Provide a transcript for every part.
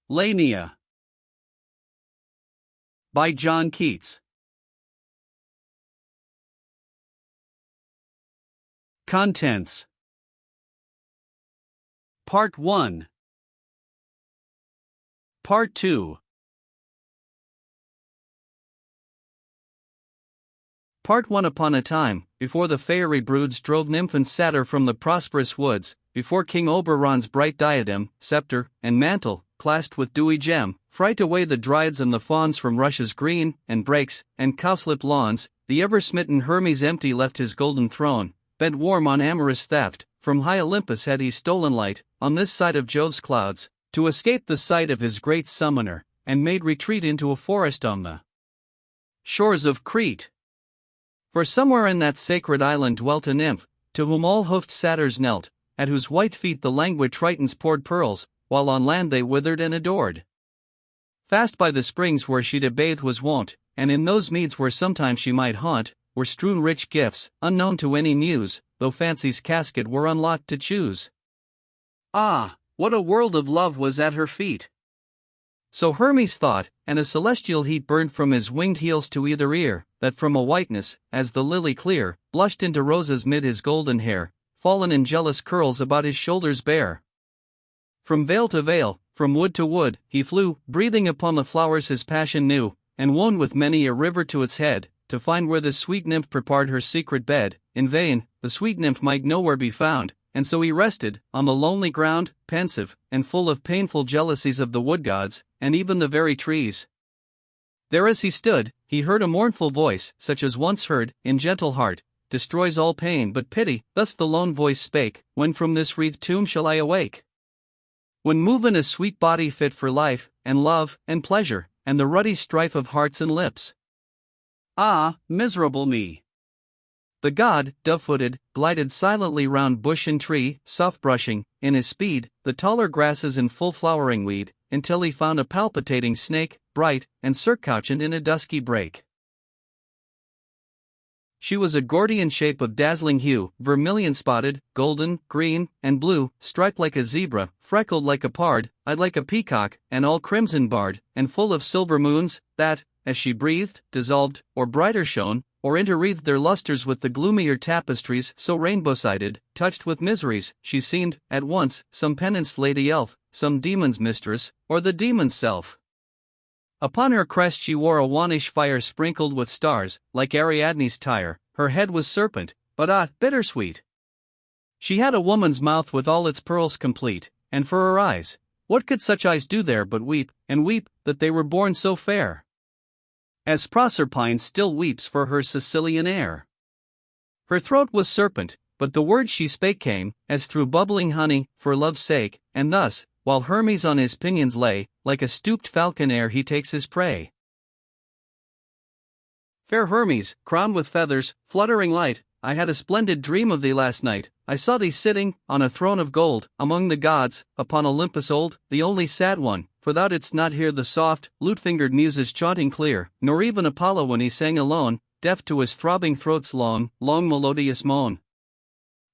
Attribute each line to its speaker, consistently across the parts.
Speaker 1: Lamia by John Keats. Contents. Part 1. Part 2. Part 1. Upon a time, before the fairy broods drove nymph and satyr from the prosperous woods, before King Oberon's bright diadem, scepter, and mantle, clasped with dewy gem, fright away the dryads and the fauns from rushes green, and brakes, and cowslip lawns, the ever-smitten Hermes empty left his golden throne, bent warm on amorous theft. From high Olympus had he stolen light, on this side of Jove's clouds, to escape the sight of his great summoner, and made retreat into a forest on the shores of Crete. For somewhere in that sacred island dwelt a nymph, to whom all hoofed satyrs knelt, at whose white feet the languid Tritons poured pearls, while on land they withered and adored. Fast by the springs where she to bathe was wont, and in those meads where sometime she might haunt, were strewn rich gifts, unknown to any muse, though fancy's casket were unlocked to choose. Ah, what a world of love was at her feet! So Hermes thought, and a celestial heat burned from his winged heels to either ear, that from a whiteness, as the lily clear, blushed into roses mid his golden hair, fallen in jealous curls about his shoulders bare. From vale to vale, from wood to wood, he flew, breathing upon the flowers his passion new, and won with many a river to its head, to find where the sweet nymph prepared her secret bed. In vain, the sweet nymph might nowhere be found, and so he rested, on the lonely ground, pensive, and full of painful jealousies of the wood gods, and even the very trees. There as he stood, he heard a mournful voice, such as once heard, in gentle heart, destroys all pain but pity. Thus the lone voice spake, when from this wreathed tomb shall I awake? When move in a sweet body fit for life, and love, and pleasure, and the ruddy strife of hearts and lips. Ah, miserable me! The god, dove-footed, glided silently round bush and tree, soft brushing, in his speed, the taller grasses and full flowering weed, until he found a palpitating snake, bright, and surcouchant in a dusky brake. She was a Gordian shape of dazzling hue, vermilion-spotted, golden, green, and blue, striped like a zebra, freckled like a pard, eyed like a peacock, and all crimson-barred, and full of silver moons, that, as she breathed, dissolved, or brighter shone, or interwreathed their lustres with the gloomier tapestries. So rainbow-sided, touched with miseries, she seemed, at once, some penanced lady elf, some demon's mistress, or the demon's self. Upon her crest she wore a wannish fire sprinkled with stars, like Ariadne's tire. Her head was serpent, but bittersweet. She had a woman's mouth with all its pearls complete, and for her eyes, what could such eyes do there but weep, and weep, that they were born so fair? As Proserpine still weeps for her Sicilian heir. Her throat was serpent, but the words she spake came, as through bubbling honey, for love's sake, and thus, while Hermes on his pinions lay, like a stooped falcon ere he takes his prey. Fair Hermes, crowned with feathers, fluttering light, I had a splendid dream of thee last night. I saw thee sitting, on a throne of gold, among the gods, upon Olympus old, the only sad one, for thou didst not hear the soft, lute-fingered muses chaunting clear, nor even Apollo when he sang alone, deaf to his throbbing throat's long, melodious moan.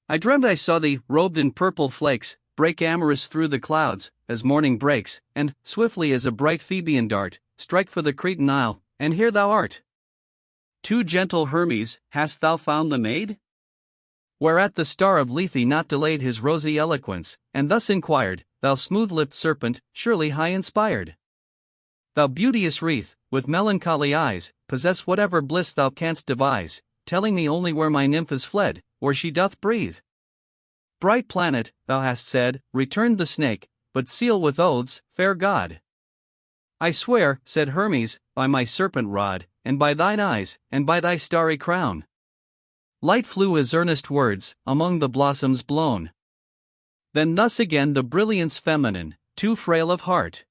Speaker 1: I dreamed I saw thee, robed in purple flakes, break amorous through the clouds, as morning breaks, and, swiftly as a bright Phoebean dart, strike for the Cretan isle, and here thou art. Too gentle Hermes, hast thou found the maid? Whereat the star of Lethe not delayed his rosy eloquence, and thus inquired, thou smooth-lipped serpent, surely high-inspired. Thou beauteous wreath, with melancholy eyes, possess whatever bliss thou canst devise, telling me only where my nymph is fled, where she doth breathe. Bright planet, thou hast said, returned the snake, but seal with oaths, fair god. I swear, said Hermes, by my serpent rod, and by thine eyes, and by thy starry crown. Light flew his earnest words, among the blossoms blown. Then thus again the brilliance feminine, too frail of heart.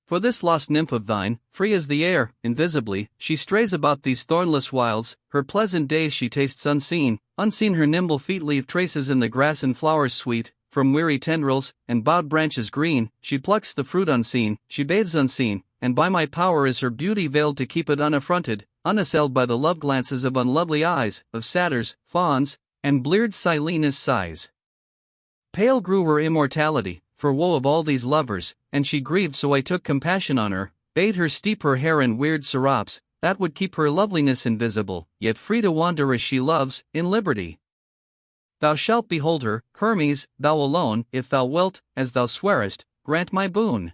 Speaker 1: For this lost nymph of thine, free as the air, invisibly, she strays about these thornless wilds, her pleasant days she tastes unseen, unseen her nimble feet leave traces in the grass and flowers sweet, from weary tendrils, and bowed branches green, she plucks the fruit unseen, she bathes unseen, and by my power is her beauty veiled to keep it unaffronted, unassailed by the love glances of unlovely eyes, of satyrs, fauns, and bleared Silena's sighs. Pale grew her immortality, for woe of all these lovers, and she grieved, so I took compassion on her, bade her steep her hair in weird syrops, that would keep her loveliness invisible, yet free to wander as she loves, in liberty. Thou shalt behold her, Hermes, thou alone, if thou wilt, as thou swearest, grant my boon.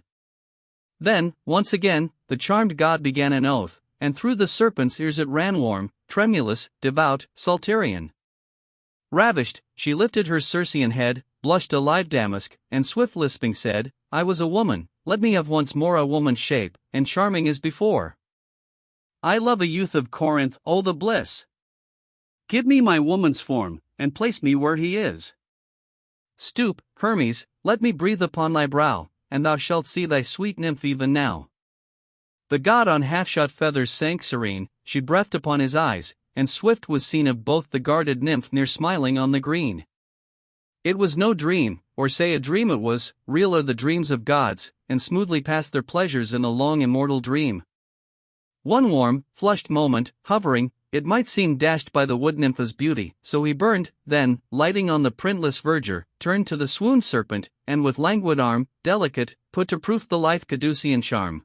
Speaker 1: Then, once again, the charmed god began an oath, and through the serpent's ears it ran warm, tremulous, devout, Psalterian. Ravished, she lifted her Circean head, blushed a live damask, and swift lisping said, I was a woman, let me have once more a woman's shape, and charming as before. I love a youth of Corinth, oh the bliss! Give me my woman's form, and place me where he is. Stoop, Hermes, let me breathe upon thy brow, and thou shalt see thy sweet nymph even now. The god on half-shot feathers sank serene, she breathed upon his eyes, and swift was seen of both the guarded nymph near smiling on the green. It was no dream, or say a dream it was, real are the dreams of gods, and smoothly passed their pleasures in a long immortal dream. One warm, flushed moment, hovering, it might seem dashed by the wood nympha's beauty, so he burned, then, lighting on the printless verdure, turned to the swooned serpent, and with languid arm, delicate, put to proof the lithe Caducean charm.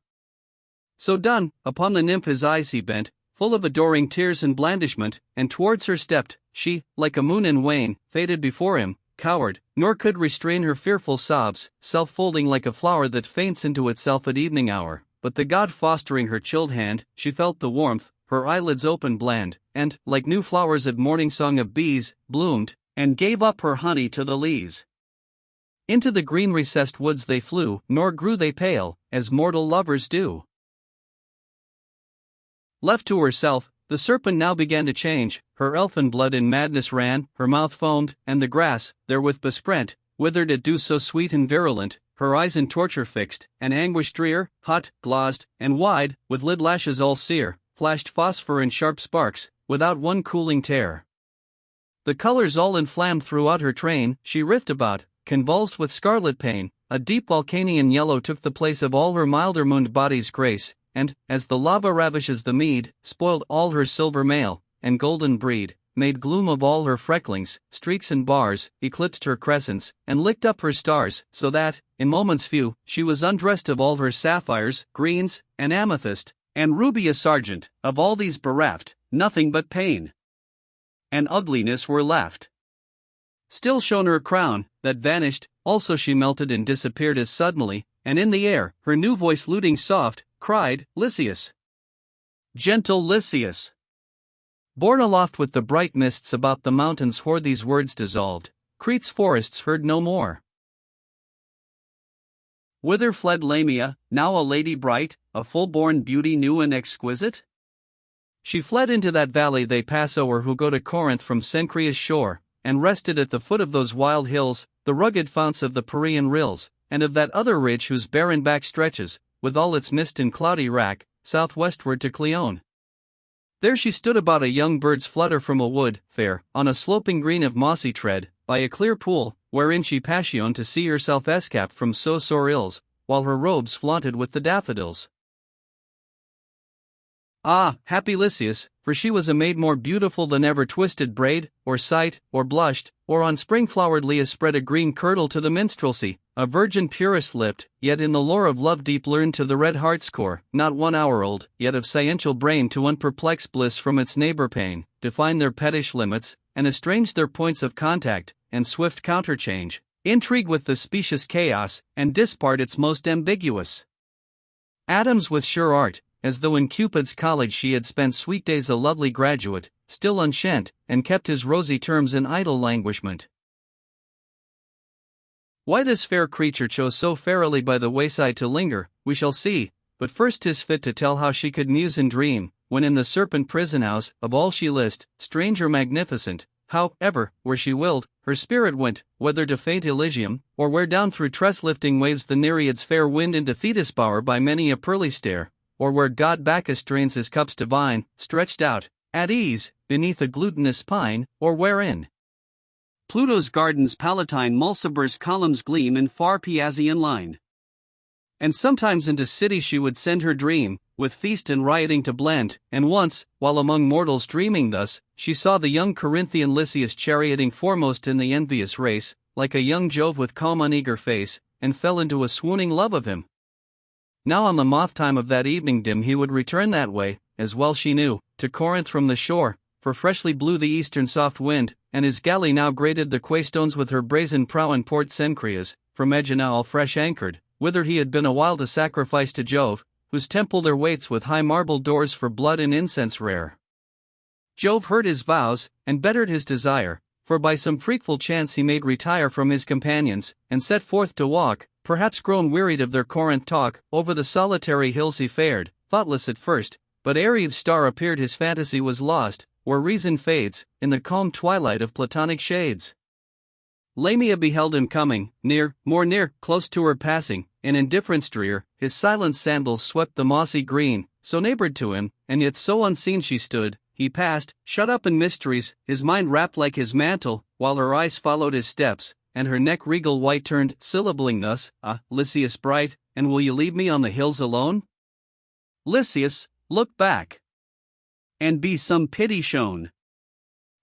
Speaker 1: So done, upon the nymph his eyes he bent, full of adoring tears and blandishment, and towards her stepped, she, like a moon in wane, faded before him, cowered, nor could restrain her fearful sobs, self-folding like a flower that faints into itself at evening hour, but the god fostering her chilled hand, she felt the warmth, her eyelids open bland, and, like new flowers at morning song of bees, bloomed, and gave up her honey to the lees. Into the green recessed woods they flew, nor grew they pale, as mortal lovers do. Left to herself, the serpent now began to change, her elfin blood in madness ran, her mouth foamed, and the grass, therewith besprent, withered at dew so sweet and virulent, her eyes in torture fixed, and anguish drear, hot, glazed, and wide, with lid lashes all sear, flashed phosphor in sharp sparks, without one cooling tear. The colors all inflamed throughout her train, she writhed about, convulsed with scarlet pain, a deep Vulcanian yellow took the place of all her milder mooned body's grace, and, as the lava ravishes the mead, spoiled all her silver mail, and golden breed, made gloom of all her frecklings, streaks and bars, eclipsed her crescents, and licked up her stars, so that, in moments few, she was undressed of all her sapphires, greens, and amethyst, and rubious argent, of all these bereft, nothing but pain and ugliness were left. Still shone her crown, that vanished, also she melted and disappeared as suddenly, and in the air, her new voice luting soft, cried, Lycius! Gentle Lycius! Borne aloft with the bright mists about the mountains hoar these words dissolved, Crete's forests heard no more. Whither fled Lamia, now a lady bright, a full-born beauty new and exquisite? She fled into that valley they pass o'er who go to Corinth from Cenchrea's shore, and rested at the foot of those wild hills, the rugged founts of the Perean rills, and of that other ridge whose barren back stretches, with all its mist and cloudy rack, southwestward to Cleone. There she stood about a young bird's flutter from a wood, fair, on a sloping green of mossy tread, by a clear pool, wherein she passioned to see herself escaped from so sore ills, while her robes flaunted with the daffodils. Ah, happy Lycius, for she was a maid more beautiful than ever twisted braid, or sight, or blushed, or on spring-flowered Leah spread a green kirtle to the minstrelsy, a virgin purest lipped, yet in the lore of love deep learned to the red heart's core, not 1 hour old, yet of sciential brain to unperplexed bliss from its neighbor pain, define their pettish limits, and estrange their points of contact, and swift counterchange, intrigue with the specious chaos, and dispart its most ambiguous atoms with sure art, as though in Cupid's college she had spent sweet days a lovely graduate, still unshent, and kept his rosy terms in idle languishment. Why this fair creature chose so fairily by the wayside to linger, we shall see, but first 'tis fit to tell how she could muse and dream, when in the serpent prison house, of all she list, strange or magnificent, how, ever, where she willed, her spirit went, whether to faint Elysium, or where down through tress-lifting waves the Nereids fair wind into Thetis' bower by many a pearly stair, or where god Bacchus drains his cups divine, stretched out, at ease, beneath a glutinous pine, or wherein Pluto's gardens palatine Mulciber's columns gleam in far Piazian line. And sometimes into cities she would send her dream, with feast and rioting to blend, and once, while among mortals dreaming thus, she saw the young Corinthian Lycius charioting foremost in the envious race, like a young Jove with calm uneager face, and fell into a swooning love of him. Now on the moth time of that evening dim he would return that way, as well she knew, to Corinth from the shore, for freshly blew the eastern soft wind, and his galley now grated the quaystones with her brazen prow and port Cencreas, from Aegina all fresh anchored, whither he had been awhile to sacrifice to Jove, whose temple there waits with high marble doors for blood and incense rare. Jove heard his vows, and bettered his desire, for by some freakful chance he made retire from his companions, and set forth to walk, perhaps grown wearied of their Corinth talk, over the solitary hills he fared, thoughtless at first, but ere Eve's star appeared his fantasy was lost, where reason fades, in the calm twilight of platonic shades. Lamia beheld him coming, near, more near, close to her passing, in indifference drear, his silent sandals swept the mossy green, so neighbored to him, and yet so unseen she stood. He passed, shut up in mysteries, his mind wrapped like his mantle, while her eyes followed his steps, and her neck regal white turned, syllabling thus, "Ah, Lycius bright, and will you leave me on the hills alone? Lycius, look back, and be some pity shown."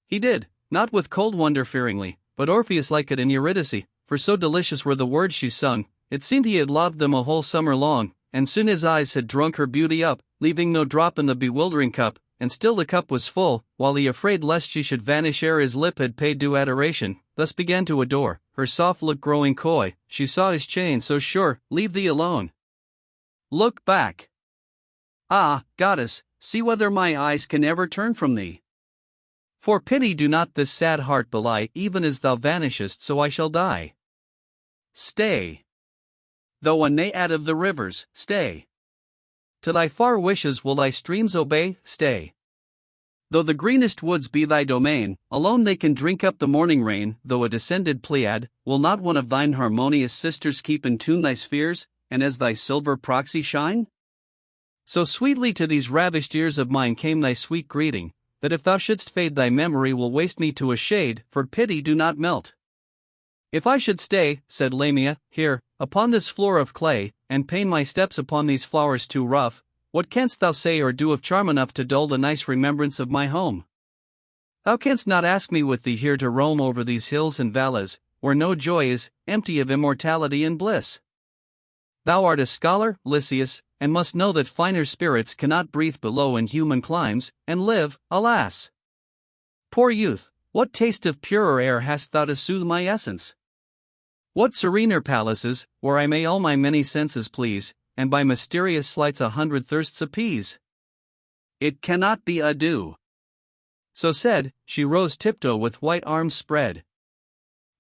Speaker 1: He did, not with cold wonder fearingly, but Orpheus like it in Eurydice, for so delicious were the words she sung, it seemed he had loved them a whole summer long, and soon his eyes had drunk her beauty up, leaving no drop in the bewildering cup, and still the cup was full, while he afraid lest she should vanish ere his lip had paid due adoration, thus began to adore, her soft look growing coy, she saw his chain so sure, leave thee alone. Look back. Ah, goddess, see whether my eyes can ever turn from thee. For pity do not this sad heart belie, even as thou vanishest so I shall die. Stay. Though a naiad of the rivers, stay. To thy far wishes will thy streams obey, stay. Though the greenest woods be thy domain, alone they can drink up the morning rain, though a descended Pleiad, will not one of thine harmonious sisters keep in tune thy spheres, and as thy silver proxy shine? So sweetly to these ravished ears of mine came thy sweet greeting, that if thou shouldst fade thy memory will waste me to a shade, for pity do not melt. If I should stay, said Lamia, here, upon this floor of clay, and pain my steps upon these flowers too rough, what canst thou say or do of charm enough to dull the nice remembrance of my home? Thou canst not ask me with thee here to roam over these hills and valleys, where no joy is, empty of immortality and bliss. Thou art a scholar, Lycius, and must know that finer spirits cannot breathe below in human climes, and live, alas! Poor youth, what taste of purer air hast thou to soothe my essence? What serener palaces, where I may all my many senses please, and by mysterious sleights 100 thirsts appease? It cannot be ado. So said, she rose tiptoe with white arms spread.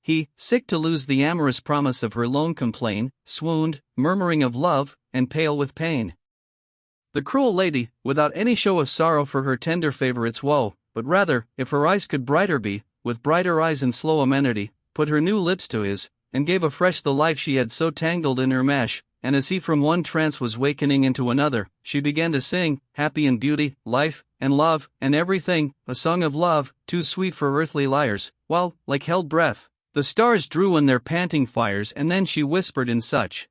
Speaker 1: He, sick to lose the amorous promise of her lone complain, swooned, murmuring of love, and pale with pain. The cruel lady, without any show of sorrow for her tender favourite's woe, but rather, if her eyes could brighter be, with brighter eyes and slow amenity, put her new lips to his, and gave afresh the life she had so tangled in her mesh, and as he from one trance was wakening into another, she began to sing, happy in beauty, life, and love, and everything, a song of love, too sweet for earthly lyres, while, like held breath, the stars drew in their panting fires, and then she whispered in such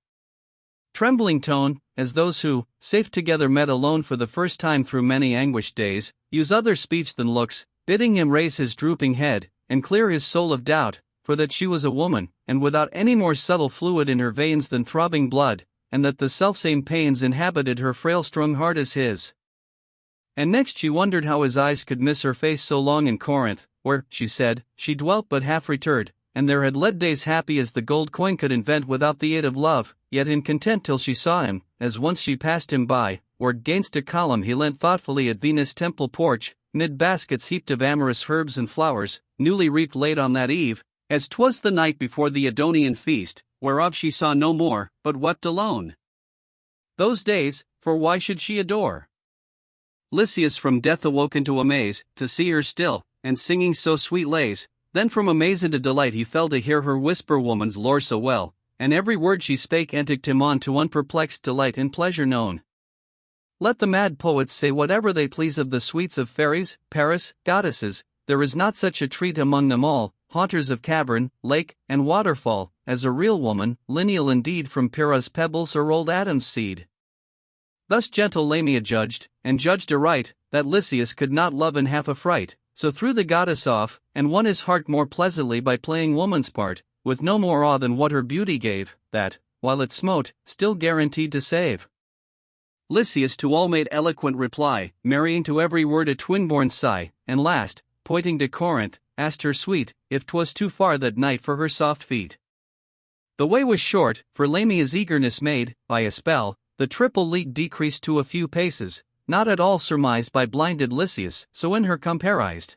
Speaker 1: trembling tone, as those who, safe together met alone for the first time through many anguished days, use other speech than looks, bidding him raise his drooping head, and clear his soul of doubt, for that she was a woman, and without any more subtle fluid in her veins than throbbing blood, and that the selfsame pains inhabited her frail-strung heart as his. And next she wondered how his eyes could miss her face so long in Corinth, where, she said, she dwelt but half returred, and there had led days happy as the gold coin could invent without the aid of love, yet in content till she saw him, as once she passed him by, where gainst a column he leant thoughtfully at Venus' temple porch, mid baskets heaped of amorous herbs and flowers, newly reaped late on that eve, as 'twas the night before the Edonian feast, whereof she saw no more, but wept alone. Those days, for why should she adore Lycius from death awoke into amaze, to see her still, and singing so sweet lays. Then from amaze into delight he fell to hear her whisper woman's lore so well, and every word she spake enticked him on to unperplexed delight and pleasure known. Let the mad poets say whatever they please of the sweets of fairies, Paris, goddesses, there is not such a treat among them all, haunters of cavern, lake, and waterfall, as a real woman, lineal indeed from Pyrrha's pebbles or old Adam's seed. Thus gentle Lamia judged, and judged aright, that Lycius could not love in half a fright, so threw the goddess off, and won his heart more pleasantly by playing woman's part, with no more awe than what her beauty gave, that, while it smote, still guaranteed to save. Lycius to all made eloquent reply, marrying to every word a twin-born sigh, and last, pointing to Corinth, asked her sweet, if 'twas too far that night for her soft feet. The way was short, for Lamia's eagerness made, by a spell, the triple league decreased to a few paces, not at all surmised by blinded Lycius, so in her comparized.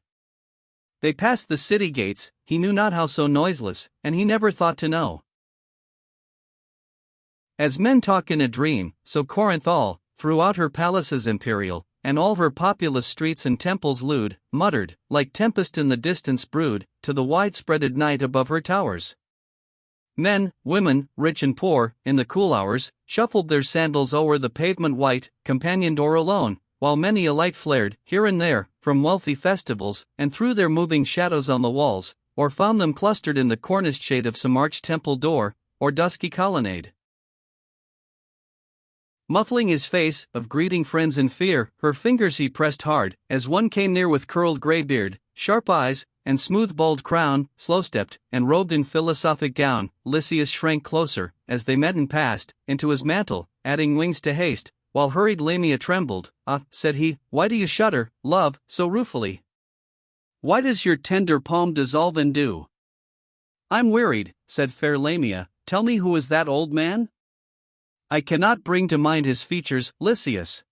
Speaker 1: They passed the city gates, he knew not how so noiseless, and he never thought to know. As men talk in a dream, so Corinth all, throughout her palaces imperial, and all her populous streets and temples lewd, muttered, like tempest in the distance brewed, to the wide-spreaded night above her towers. Men, women, rich and poor, in the cool hours, shuffled their sandals o'er the pavement white, companioned or alone, while many a light flared, here and there, from wealthy festivals, and threw their moving shadows on the walls, or found them clustered in the corniced shade of some arched temple door, or dusky colonnade. Muffling his face, of greeting friends in fear, her fingers he pressed hard, as one came near with curled grey beard, sharp eyes, and smooth bald crown, slow-stepped, and robed in philosophic gown. Lycius shrank closer, as they met and passed, into his mantle, adding wings to haste, while hurried Lamia trembled. "Ah," said he, "why do you shudder, love, so ruefully? Why does your tender palm dissolve in dew?" "I'm wearied," said fair Lamia, "tell me who is that old man?" "I cannot bring to mind his features, Lycius."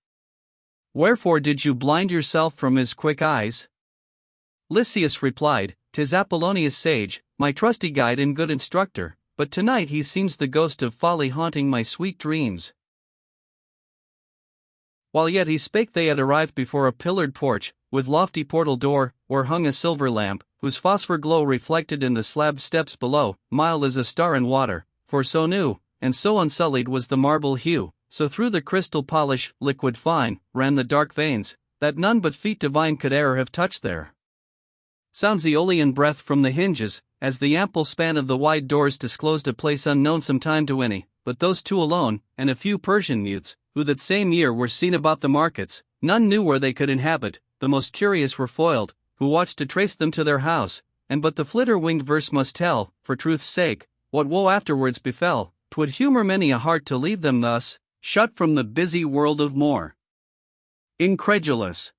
Speaker 1: "Wherefore did you blind yourself from his quick eyes?" Lycius replied, "'Tis Apollonius sage, my trusty guide and good instructor, but tonight he seems the ghost of folly haunting my sweet dreams." While yet he spake they had arrived before a pillared porch, with lofty portal door, where hung a silver lamp, whose phosphor glow reflected in the slab steps below, mild as a star in water, for so new, and so unsullied was the marble hue, so through the crystal polish, liquid fine, ran the dark veins, that none but feet divine could e'er have touched there. Sounds Aeolian breath from the hinges, as the ample span of the wide doors disclosed a place unknown sometime to any, but those two alone, and a few Persian youths, who that same year were seen about the markets. None knew where they could inhabit, the most curious were foiled, who watched to trace them to their house, and but the flitter-winged verse must tell, for truth's sake, what woe afterwards befell. 'Twould humor many a heart to leave them thus, shut from the busy world of more. Incredulous.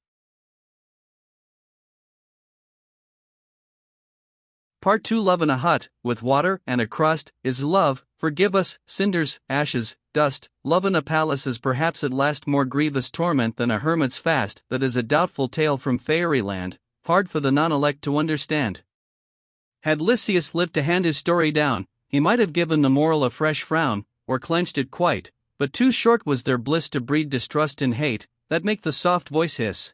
Speaker 1: Part 2. Love in a hut, with water and a crust, is love. Forgive us, cinders, ashes, dust. Love in a palace is perhaps at last more grievous torment than a hermit's fast. That is a doubtful tale from fairyland, hard for the non-elect to understand. Had Lycius lived to hand his story down, he might have given the moral a fresh frown, or clenched it quite, but too short was their bliss to breed distrust and hate, that make the soft voice hiss.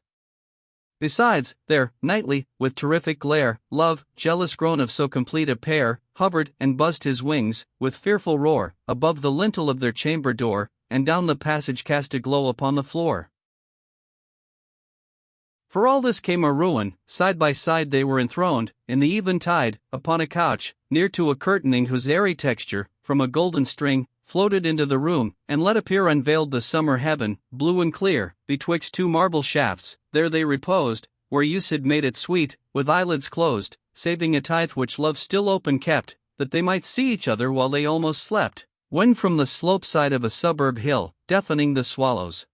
Speaker 1: Besides, there, nightly, with terrific glare, love, jealous grown of so complete a pair, hovered and buzzed his wings, with fearful roar, above the lintel of their chamber door, and down the passage cast a glow upon the floor. For all this came a ruin. Side by side they were enthroned, in the eventide, upon a couch, near to a curtaining whose airy texture, from a golden string, floated into the room, and let appear unveiled the summer heaven, blue and clear. Betwixt two marble shafts, there they reposed, where use had made it sweet, with eyelids closed, saving a tithe which love still open kept, that they might see each other while they almost slept, when from the slope side of a suburb hill, deafening the swallows'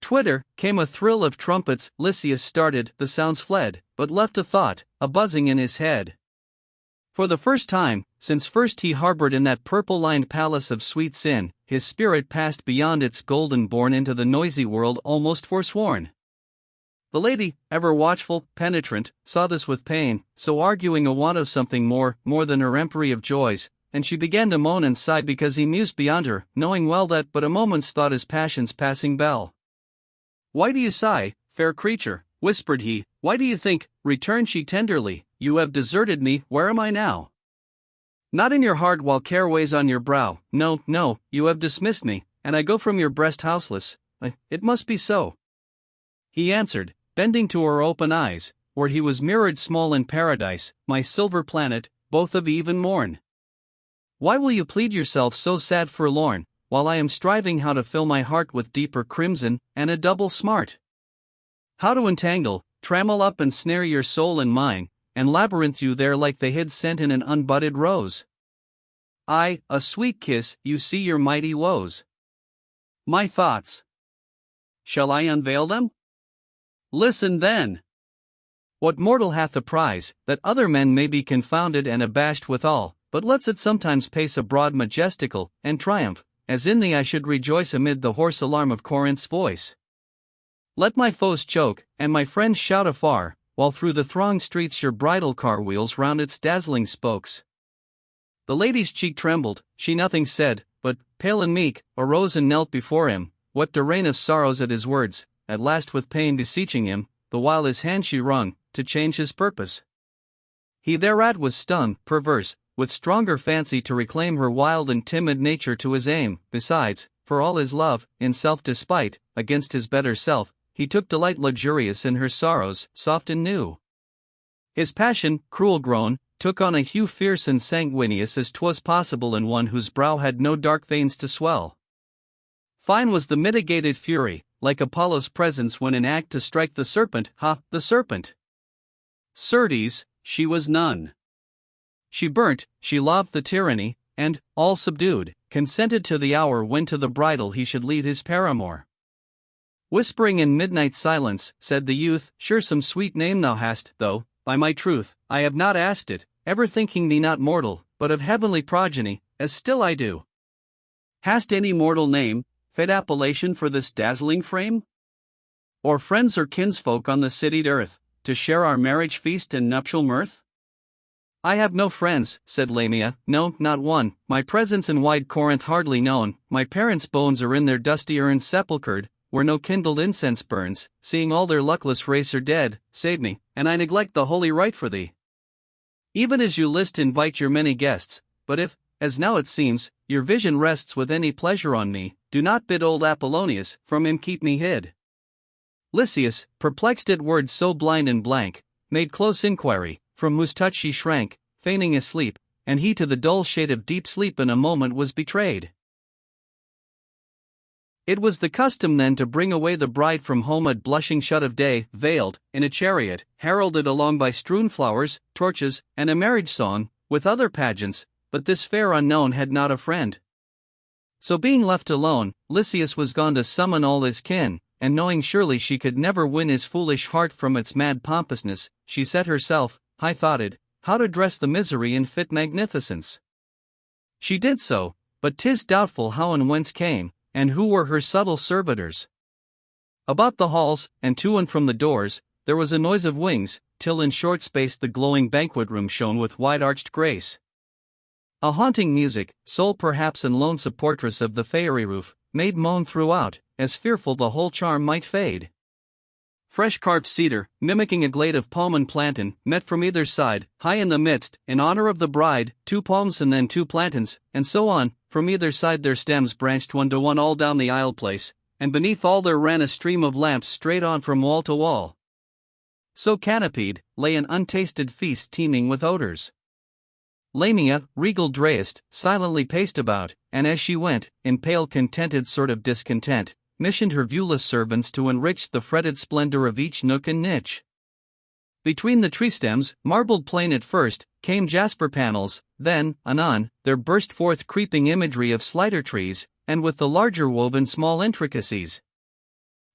Speaker 1: twitter, came a thrill of trumpets. Lycius started, the sounds fled, but left a thought, a buzzing in his head. For the first time, since first he harbored in that purple-lined palace of sweet sin, his spirit passed beyond its golden bourne into the noisy world almost forsworn. The lady, ever watchful, penetrant, saw this with pain, so arguing a want of something more than her empery of joys, and she began to moan and sigh because he mused beyond her, knowing well that but a moment's thought is passion's passing bell. "Why do you sigh, fair creature?" whispered he. "Why do you think?" returned she tenderly. "You have deserted me. Where am I now?" "Not in your heart while care weighs on your brow. No, no, you have dismissed me, and I go from your breast houseless. It must be so," he answered, bending to her open eyes, where he was mirrored small in paradise, "my silver planet, both of eve and morn. Why will you plead yourself so sad forlorn, while I am striving how to fill my heart with deeper crimson, and a double smart? How to entangle, trammel up and snare your soul and mine, and labyrinth you there like the hid scent in an unbudded rose. Aye, a sweet kiss, you see your mighty woes. My thoughts. Shall I unveil them? Listen then. What mortal hath the prize, that other men may be confounded and abashed withal, but lets it sometimes pace abroad majestical, and triumph, as in thee I should rejoice amid the hoarse alarm of Corinth's voice. Let my foes choke, and my friends shout afar, while through the thronged streets your bridal car wheels round its dazzling spokes. The lady's cheek trembled, she nothing said, but, pale and meek, arose and knelt before him, wept a rain of sorrows at his words, at last with pain beseeching him, the while his hand she wrung, to change his purpose. He thereat was stung, perverse, with stronger fancy to reclaim her wild and timid nature to his aim. Besides, for all his love, in self-despite, against his better self, he took delight luxurious in her sorrows, soft and new. His passion, cruel grown, took on a hue fierce and sanguineous as 'twas possible in one whose brow had no dark veins to swell. Fine was the mitigated fury, like Apollo's presence when in act to strike the serpent. The serpent! Certes, she was none. She burnt, she loved the tyranny, and, all subdued, consented to the hour when to the bridal he should lead his paramour. Whispering in midnight silence, said the youth, Sure some sweet name thou hast, though, by my truth, I have not asked it, ever thinking thee not mortal, but of heavenly progeny, as still I do. Hast any mortal name, fit appellation for this dazzling frame? Or friends or kinsfolk on the citied earth, to share our marriage feast and nuptial mirth? I have no friends, said Lamia, no, not one, my presence in wide Corinth hardly known, my parents' bones are in their dusty urns sepulchred, where no kindled incense burns, seeing all their luckless race are dead, save me, and I neglect the holy rite for thee. Even as you list invite your many guests, but if, as now it seems, your vision rests with any pleasure on me, do not bid old Apollonius from him keep me hid. Lysias, perplexed at words so blind and blank, made close inquiry, from whose touch she shrank, feigning a sleep, and he to the dull shade of deep sleep in a moment was betrayed. It was the custom then to bring away the bride from home at blushing shut of day, veiled, in a chariot, heralded along by strewn flowers, torches, and a marriage song, with other pageants, but this fair unknown had not a friend. So being left alone, Lysias was gone to summon all his kin, and knowing surely she could never win his foolish heart from its mad pompousness, she set herself, high-thoughted, how to dress the misery in fit magnificence. She did so, but 'tis doubtful how and whence came, and who were her subtle servitors. About the halls, and to and from the doors, there was a noise of wings, till in short space the glowing banquet-room shone with wide-arched grace. A haunting music, sole perhaps and lone supportress of the fairy roof, made moan throughout, as fearful the whole charm might fade. Fresh carved cedar, mimicking a glade of palm and plantain, met from either side, high in the midst, in honor of the bride, 2 palms and then 2 plantains, and so on, from either side their stems branched one to one all down the aisle place, and beneath all there ran a stream of lamps straight on from wall to wall. So canopied, lay an untasted feast teeming with odors. Lamia, regal drayest, silently paced about, and as she went, in pale contented sort of discontent, missioned her viewless servants to enrich the fretted splendor of each nook and niche. Between the tree stems, marbled plain at first, came jasper panels, then, anon, there burst forth creeping imagery of slighter trees, and with the larger woven small intricacies.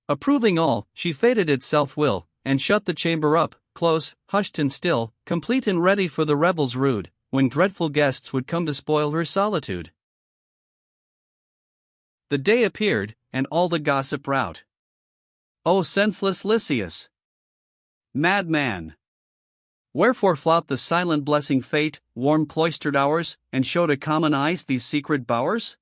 Speaker 1: Approving all, she fated its self-will, and shut the chamber up, close, hushed and still, complete and ready for the rebels rude, when dreadful guests would come to spoil her solitude. The day appeared, and all the gossip rout. O senseless Lysias! Madman! Wherefore flout the silent blessing fate, warm cloistered hours, and show to common eyes these secret bowers?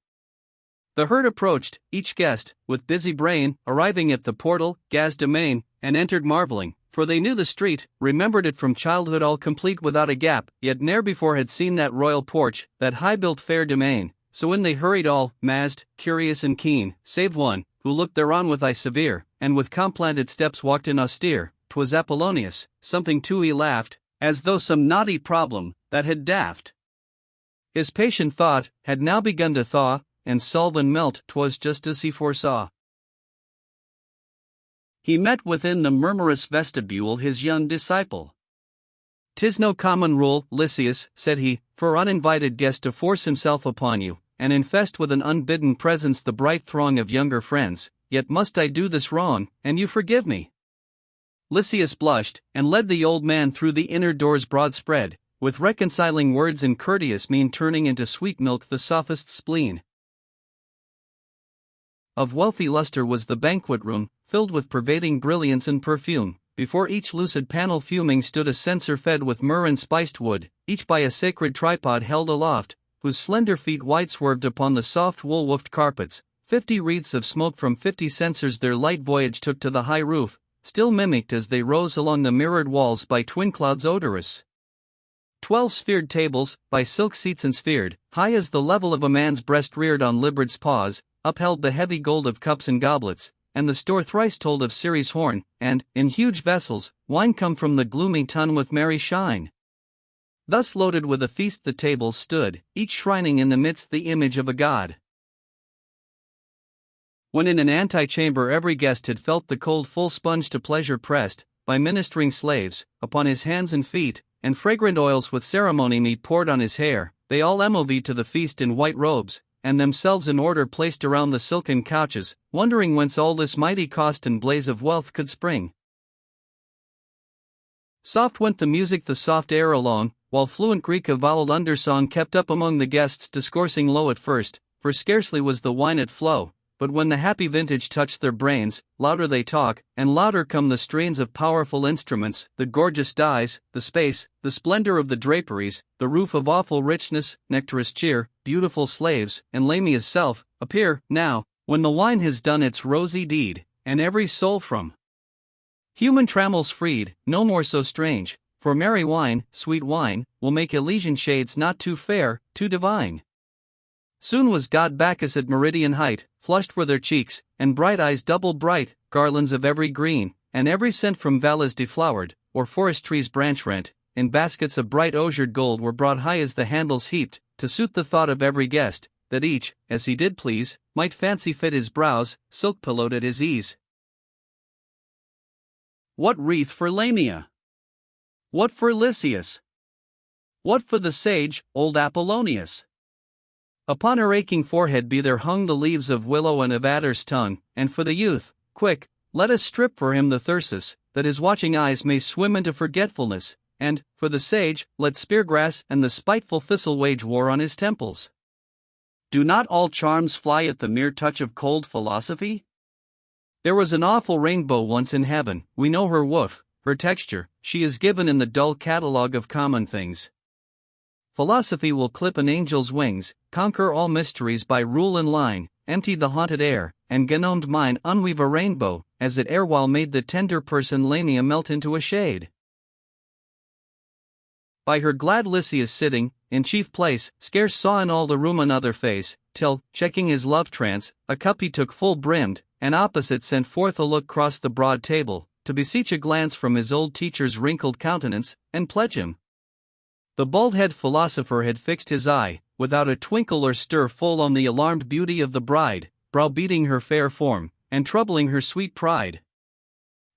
Speaker 1: The herd approached, each guest, with busy brain, arriving at the portal, gazed amain, and entered marveling, for they knew the street, remembered it from childhood all complete without a gap, yet ne'er before had seen that royal porch, that high-built fair domain. So in they hurried all, mazed, curious and keen, save one, who looked thereon with eye severe, and with complanted steps walked in austere. 'Twas Apollonius, something too he laughed, as though some knotty problem, that had daft. His patient thought, had now begun to thaw, and solve and melt. 'Twas just as he foresaw. He met within the murmurous vestibule his young disciple. 'Tis no common rule, Lycius, said he, for uninvited guest to force himself upon you, and infest with an unbidden presence the bright throng of younger friends, yet must I do this wrong, and you forgive me. Lycius blushed, and led the old man through the inner doors broad spread, with reconciling words and courteous mien turning into sweet milk the sophist's spleen. Of wealthy luster was the banquet room, filled with pervading brilliance and perfume. Before each lucid panel fuming stood a censer fed with myrrh and spiced wood, each by a sacred tripod held aloft, whose slender feet wide swerved upon the soft wool-woofed carpets. 50 wreaths of smoke from 50 censers their light voyage took to the high roof, still mimicked as they rose along the mirrored walls by twin clouds odorous. 12 sphered tables, by silk seats ensphered, high as the level of a man's breast reared on Liberd's paws, upheld the heavy gold of cups and goblets, and the store thrice told of Ceres' horn, and, in huge vessels, wine come from the gloomy tun with merry shine. Thus loaded with a feast the tables stood, each shrining in the midst the image of a god. When in an antechamber every guest had felt the cold full sponge to pleasure pressed, by ministering slaves, upon his hands and feet, and fragrant oils with ceremony meet poured on his hair, they all moved to the feast in white robes, and themselves in order placed around the silken couches, wondering whence all this mighty cost and blaze of wealth could spring. Soft went the music the soft air along, while fluent Greek of voweled undersong kept up among the guests discoursing low at first, for scarcely was the wine at flow, but when the happy vintage touched their brains, louder they talk, and louder come the strains of powerful instruments, the gorgeous dyes, the space, the splendor of the draperies, the roof of awful richness, nectarous cheer, beautiful slaves, and Lamia's self, appear, now, when the wine has done its rosy deed, and every soul from human trammels freed, no more so strange, for merry wine, sweet wine, will make Elysian shades not too fair, too divine. Soon was god Bacchus at meridian height, flushed were their cheeks, and bright eyes double bright, garlands of every green, and every scent from valleys deflowered, or forest trees branch rent, in baskets of bright osier gold were brought high as the handles heaped, to suit the thought of every guest, that each, as he did please, might fancy fit his brows, silk-pillowed at his ease. What wreath for Lamia? What for Lycius? What for the sage, old Apollonius? Upon her aching forehead be there hung the leaves of willow and of adder's tongue, and for the youth, quick, let us strip for him the thyrsus, that his watching eyes may swim into forgetfulness, and, for the sage, let speargrass and the spiteful thistle wage war on his temples. Do not all charms fly at the mere touch of cold philosophy? There was an awful rainbow once in heaven, we know her woof, her texture, she is given in the dull catalogue of common things. Philosophy will clip an angel's wings, conquer all mysteries by rule and line, empty the haunted air, and genomed mind unweave a rainbow, as it erewhile made the tender person Lamia melt into a shade. By her glad Lycius sitting, in chief place, scarce saw in all the room another face, till, checking his love trance, a cup he took full brimmed, and opposite sent forth a look cross the broad table, to beseech a glance from his old teacher's wrinkled countenance, and pledge him. The bald-head philosopher had fixed his eye, without a twinkle or stir full on the alarmed beauty of the bride, browbeating her fair form, and troubling her sweet pride.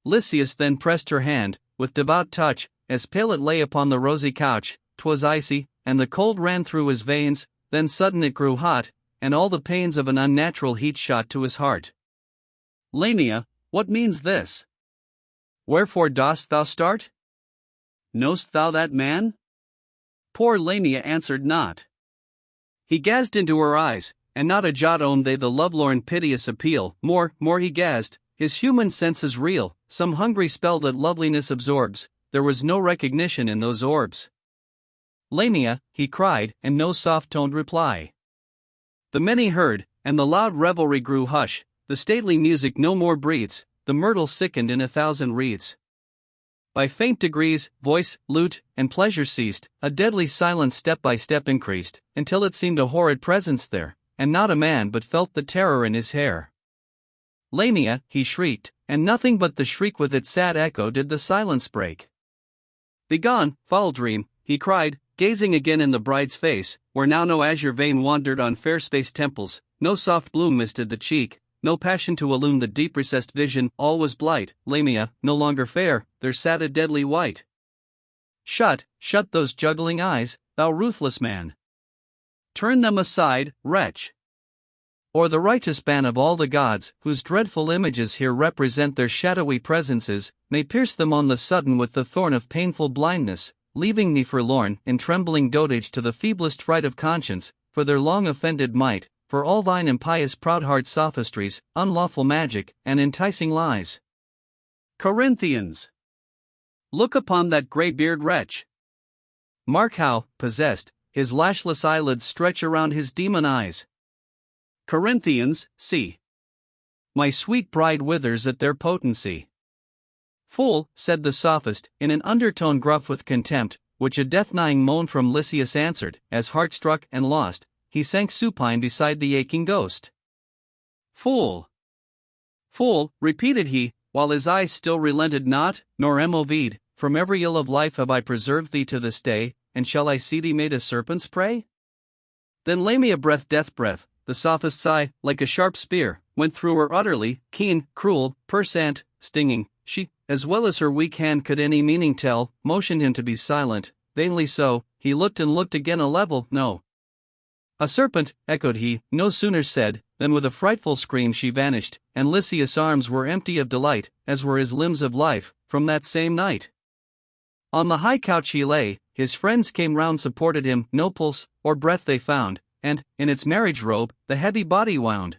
Speaker 1: Lycius then pressed her hand, with devout touch, as pale it lay upon the rosy couch, 'twas icy, and the cold ran through his veins, then sudden it grew hot, and all the pains of an unnatural heat shot to his heart. Lamia, what means this? Wherefore dost thou start? Know'st thou that man? Poor Lamia answered not. He gazed into her eyes, and not a jot owned they the lovelorn piteous appeal, more he gazed, his human senses reel, some hungry spell that loveliness absorbs, there was no recognition in those orbs. Lamia, he cried, and no soft-toned reply. The many heard, and the loud revelry grew hush, the stately music no more breathes, the myrtle sickened in 1,000 wreaths. By faint degrees, voice, lute, and pleasure ceased, a deadly silence step by step increased, until it seemed a horrid presence there, and not a man but felt the terror in his hair. Lamia, he shrieked, and nothing but the shriek with its sad echo did the silence break. Begone, foul dream, he cried, gazing again in the bride's face, where now no azure vein wandered on fair-spaced temples, no soft bloom misted the cheek, no passion to illume the deep-recessed vision, all was blight. Lamia, no longer fair, there sat a deadly white. Shut those juggling eyes, thou ruthless man. Turn them aside, wretch. Or the righteous ban of all the gods, whose dreadful images here represent their shadowy presences, may pierce them on the sudden with the thorn of painful blindness, leaving thee forlorn in trembling dotage to the feeblest fright of conscience, for their long offended might, for all thine impious proud-heart sophistries, unlawful magic, and enticing lies. Corinthians! Look upon that grey-beard wretch. Mark how, possessed, his lashless eyelids stretch around his demon eyes. Corinthians, see. My sweet bride withers at their potency. Fool, said the sophist, in an undertone gruff with contempt, which a death-gnawing moan from Lysias answered, as heart-struck and lost, he sank supine beside the aching ghost. Fool! Fool, repeated he, while his eyes still relented not, nor moved, from every ill of life have I preserved thee to this day, and shall I see thee made a serpent's prey? Then Lamia breath death breath, the sophist's eye, like a sharp spear, went through her utterly, keen, cruel, perçant, stinging. She, as well as her weak hand could any meaning tell, motioned him to be silent, vainly so, he looked and looked again a level, no. A serpent, echoed he, no sooner said, than with a frightful scream she vanished, and Lysias' arms were empty of delight, as were his limbs of life, from that same night. On the high couch he lay, his friends came round supported him, no pulse, or breath they found, and, in its marriage robe, the heavy body wound.